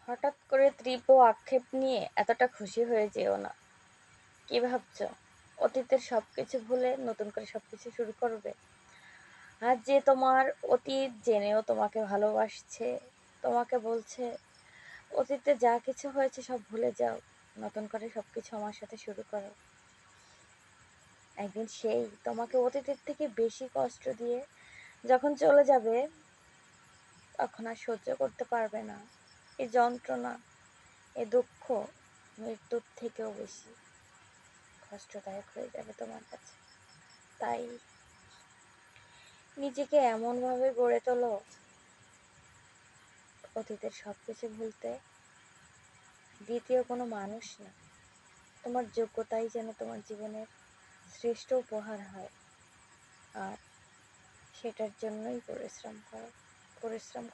হঠাৎ করে তীব্র আক্ষেপ নিয়ে এতটা খুশি হয়ে যেও না। কি ভাবছো? অতীতের সবকিছু ভুলে নতুন করে সবকিছু শুরু করবে? আর যে তোমার অতীত জেনেও তোমাকে ভালোবাসছে, তোমাকে বলছে অতীতে যা কিছু হয়েছে সব ভুলে যাও, নতুন করে সবকিছু আমার সাথে শুরু করো, একদিন সেই তোমাকে অতীতের থেকে বেশি কষ্ট দিয়ে যখন চলে যাবে, তখন আর সহ্য করতে পারবে না। এই যন্ত্রণা, এই দুঃখ মৃত্যুর থেকেও বেশি কষ্টদায়ক হয়ে যাবে তোমার কাছে। তাই নিজেকে এমনভাবে গড়ে তোলো, অতীতের সবকিছু ভুলতে দ্বিতীয় কোনো মানুষ না, তোমার যোগ্যতাই যেন তোমার জীবনের শ্রেষ্ঠ উপহার হয়। আর সেটার জন্যই পরিশ্রম করো। পরিশ্রম